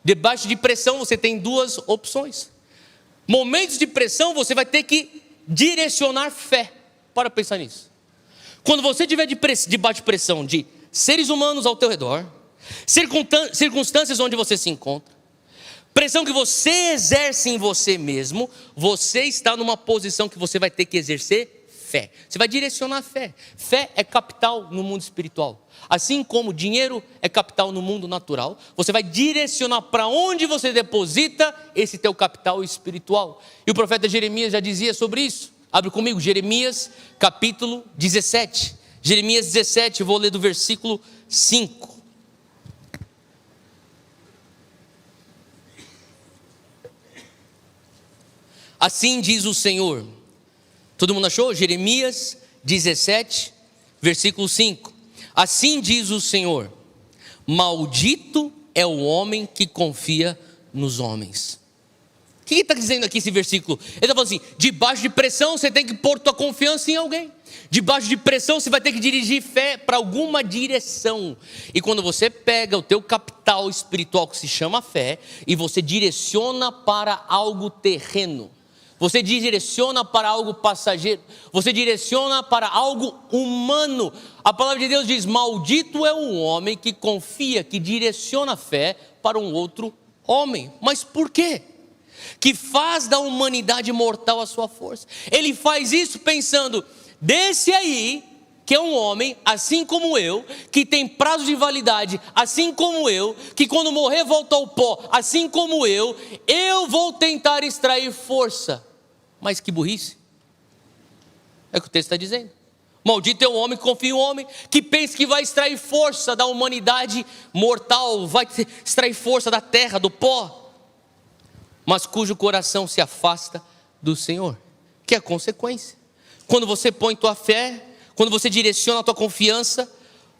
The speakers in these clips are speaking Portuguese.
Debaixo de pressão você tem duas opções. Momentos de pressão você vai ter que direcionar fé. Para pensar nisso. Quando você estiver debaixo de pressão de seres humanos ao teu redor, circunstâncias onde você se encontra, pressão que você exerce em você mesmo, você está numa posição que você vai ter que exercer fé. Você vai direcionar a fé. Fé é capital no mundo espiritual. Assim como dinheiro é capital no mundo natural, você vai direcionar para onde você deposita esse teu capital espiritual. E o profeta Jeremias já dizia sobre isso. Abre comigo, Jeremias capítulo 17. Jeremias 17, eu vou ler do versículo 5. Assim diz o Senhor. Todo mundo achou? Jeremias 17, versículo 5. Assim diz o Senhor: maldito é o homem que confia nos homens. O que está dizendo aqui esse versículo? Ele está falando assim: debaixo de pressão você tem que pôr tua confiança em alguém. Debaixo de pressão você vai ter que dirigir fé para alguma direção. E quando você pega o teu capital espiritual, que se chama fé, e você direciona para algo terreno, você direciona para algo passageiro, você direciona para algo humano. A palavra de Deus diz: maldito é o homem que confia, que direciona a fé para um outro homem. Mas por quê? Que faz da humanidade mortal a sua força. Ele faz isso pensando: desse aí, que é um homem, assim como eu, que tem prazo de validade, assim como eu, que quando morrer volta ao pó, assim como eu vou tentar extrair força. Mas que burrice. É o que o texto está dizendo. Maldito é o homem que confia em um homem, que pensa que vai extrair força da humanidade mortal, vai extrair força da terra, do pó, mas cujo coração se afasta do Senhor, que é a consequência. Quando você põe tua fé, quando você direciona a tua confiança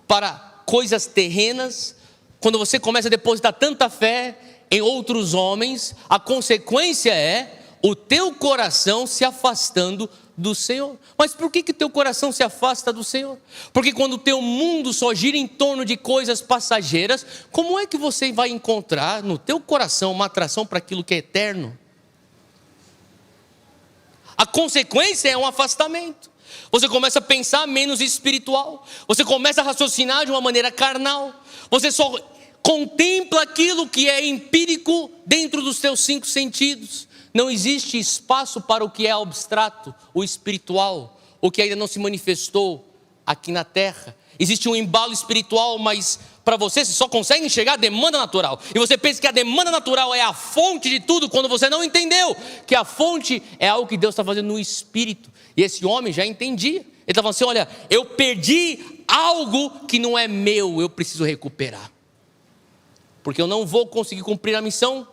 para coisas terrenas, quando você começa a depositar tanta fé em outros homens, a consequência é o teu coração se afastando do Senhor. Mas por que teu coração se afasta do Senhor? Porque quando o teu mundo só gira em torno de coisas passageiras, como é que você vai encontrar no teu coração uma atração para aquilo que é eterno? A consequência é um afastamento. Você começa a pensar menos espiritual, você começa a raciocinar de uma maneira carnal, você só contempla aquilo que é empírico dentro dos teus 5 sentidos. Não existe espaço para o que é abstrato, o espiritual, o que ainda não se manifestou aqui na terra. Existe um embalo espiritual, mas para você só consegue enxergar a demanda natural. E você pensa que a demanda natural é a fonte de tudo, quando você não entendeu que a fonte é algo que Deus está fazendo no espírito. E esse homem já entendia. Ele estava falando assim: olha, eu perdi algo que não é meu, eu preciso recuperar. Porque eu não vou conseguir cumprir a missão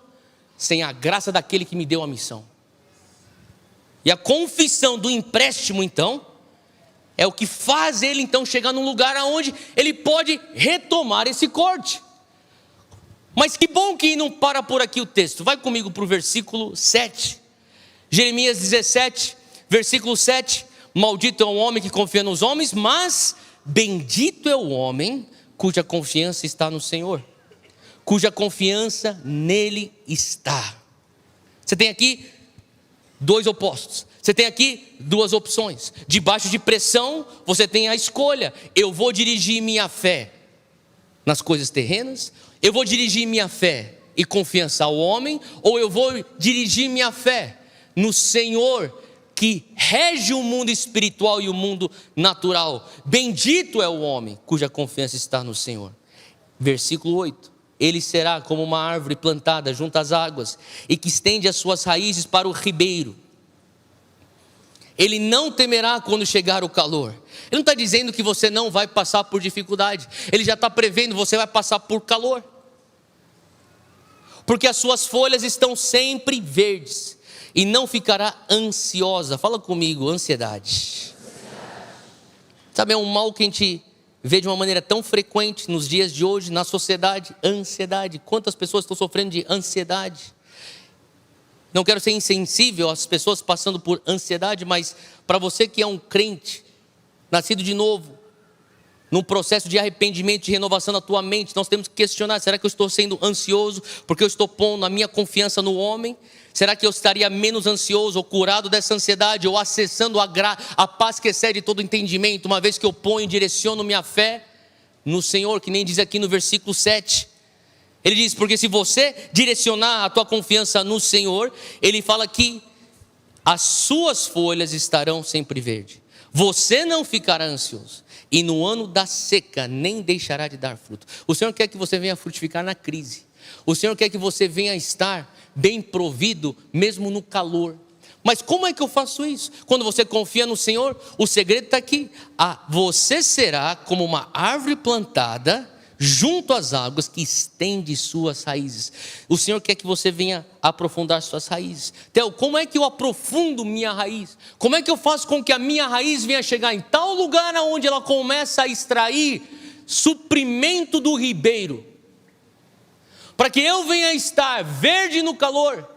sem a graça daquele que me deu a missão. E a confissão do empréstimo, então, é o que faz ele, então, chegar num lugar onde ele pode retomar esse corte. Mas que bom que não para por aqui o texto. Vai comigo para o versículo 7. Jeremias 17, versículo 7. Maldito é o homem que confia nos homens, mas bendito é o homem cuja confiança está no Senhor, cuja confiança nele está. Você tem aqui 2 opostos. Você tem aqui 2 opções. Debaixo de pressão, você tem a escolha: eu vou dirigir minha fé nas coisas terrenas, eu vou dirigir minha fé e confiança ao homem, ou eu vou dirigir minha fé no Senhor que rege o mundo espiritual e o mundo natural. Bendito é o homem cuja confiança está no Senhor. Versículo 8. Ele será como uma árvore plantada junto às águas e que estende as suas raízes para o ribeiro. Ele não temerá quando chegar o calor. Ele não está dizendo que você não vai passar por dificuldade. Ele já está prevendo: você vai passar por calor. Porque as suas folhas estão sempre verdes e não ficará ansiosa. Fala comigo: ansiedade. Sabe, é um mal que a gente vê de uma maneira tão frequente nos dias de hoje, na sociedade. Ansiedade. Quantas pessoas estão sofrendo de ansiedade? Não quero ser insensível às pessoas passando por ansiedade, mas para você que é um crente, nascido de novo, num processo de arrependimento, de renovação da tua mente, nós temos que questionar: será que eu estou sendo ansioso porque eu estou pondo a minha confiança no homem? Será que eu estaria menos ansioso ou curado dessa ansiedade, ou acessando a paz que excede todo entendimento, uma vez que eu ponho e direciono minha fé no Senhor, que nem diz aqui no versículo 7. Ele diz: porque se você direcionar a tua confiança no Senhor, ele fala que as suas folhas estarão sempre verdes, você não ficará ansioso, e no ano da seca nem deixará de dar fruto. O Senhor quer que você venha frutificar na crise. O Senhor quer que você venha estar bem provido mesmo no calor. Mas como é que eu faço isso? Quando você confia no Senhor, o segredo está aqui. Você será como uma árvore plantada junto às águas, que estende suas raízes. O Senhor quer que você venha aprofundar suas raízes. Theo, como é que eu aprofundo minha raiz? Como é que eu faço com que a minha raiz venha chegar em tal lugar onde ela começa a extrair suprimento do ribeiro? Para que eu venha estar verde no calor,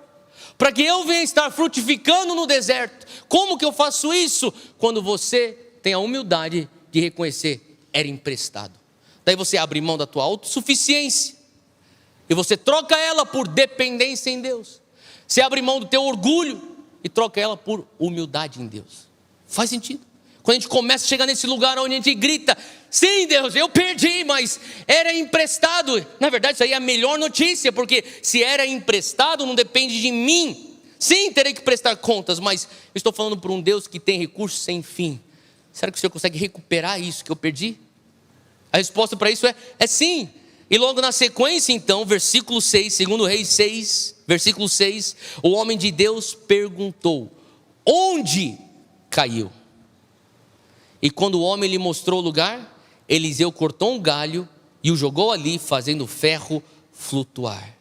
para que eu venha estar frutificando no deserto. Como que eu faço isso? Quando você tem a humildade de reconhecer: era emprestado. Daí você abre mão da tua autossuficiência e você troca ela por dependência em Deus. Você abre mão do teu orgulho e troca ela por humildade em Deus. Faz sentido? Quando a gente começa a chegar nesse lugar onde a gente grita: sim, Deus, eu perdi, mas era emprestado. Na verdade, isso aí é a melhor notícia, porque se era emprestado, não depende de mim. Sim, terei que prestar contas, mas eu estou falando para um Deus que tem recursos sem fim. Será que o Senhor consegue recuperar isso que eu perdi? A resposta para isso é sim. E logo na sequência, então, versículo 6, 2 Reis 6, versículo 6, o homem de Deus perguntou: onde caiu? E quando o homem lhe mostrou o lugar, Eliseu cortou um galho e o jogou ali, fazendo o ferro flutuar.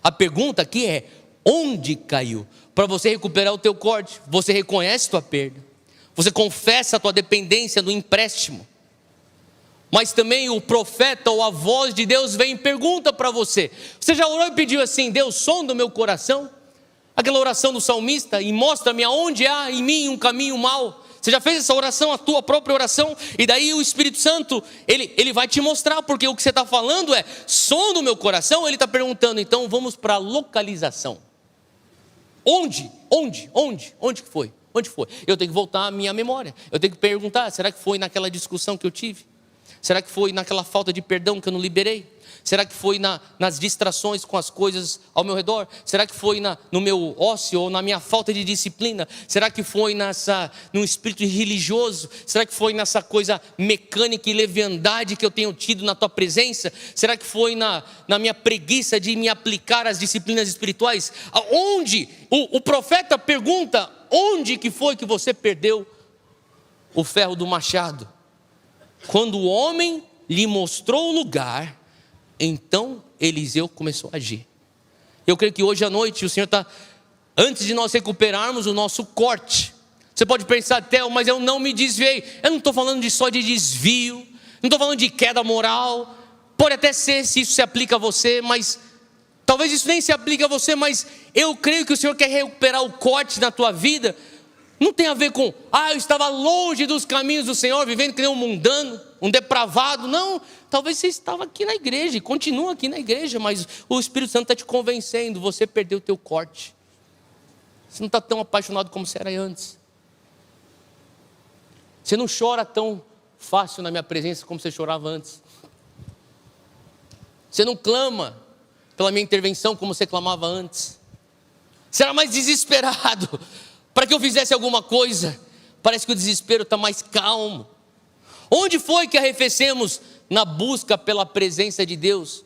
A pergunta aqui é: onde caiu? Para você recuperar o teu corte, você reconhece tua perda, você confessa a tua dependência do empréstimo. Mas também o profeta ou a voz de Deus vem e pergunta para você: você já orou e pediu assim: Deus, sonda o meu coração? Aquela oração do salmista: e mostra-me aonde há em mim um caminho mau. Você já fez essa oração, a tua própria oração? E daí o Espírito Santo, ele vai te mostrar, porque o que você está falando é: sonda o meu coração. Ele está perguntando, então vamos para a localização. Onde que foi? Onde foi? Eu tenho que voltar à minha memória. Eu tenho que perguntar: será que foi naquela discussão que eu tive? Será que foi naquela falta de perdão que eu não liberei? Será que foi nas distrações com as coisas ao meu redor? Será que foi no meu ócio ou na minha falta de disciplina? Será que foi num espírito religioso? Será que foi nessa coisa mecânica e leviandade que eu tenho tido na tua presença? Será que foi na minha preguiça de me aplicar às disciplinas espirituais? Aonde? O profeta pergunta: onde que foi que você perdeu o ferro do machado? Quando o homem lhe mostrou o lugar, então Eliseu começou a agir. Eu creio que hoje à noite o Senhor está, antes de nós recuperarmos o nosso corte. Você pode pensar: Theo, mas eu não me desviei. Eu não estou falando só de desvio, não estou falando de queda moral. Pode até ser, se isso se aplica a você, mas talvez isso nem se aplique a você. Mas eu creio que o Senhor quer recuperar o corte na tua vida. Não tem a ver com: eu estava longe dos caminhos do Senhor, vivendo que nem um mundano, um depravado. Não, talvez você estava aqui na igreja, e continua aqui na igreja, mas o Espírito Santo está te convencendo: você perdeu o teu corte. Você não está tão apaixonado como você era antes. Você não chora tão fácil na minha presença como você chorava antes. Você não clama pela minha intervenção como você clamava antes. Você era mais desesperado para que eu fizesse alguma coisa. Parece que o desespero está mais calmo. Onde foi que arrefecemos na busca pela presença de Deus?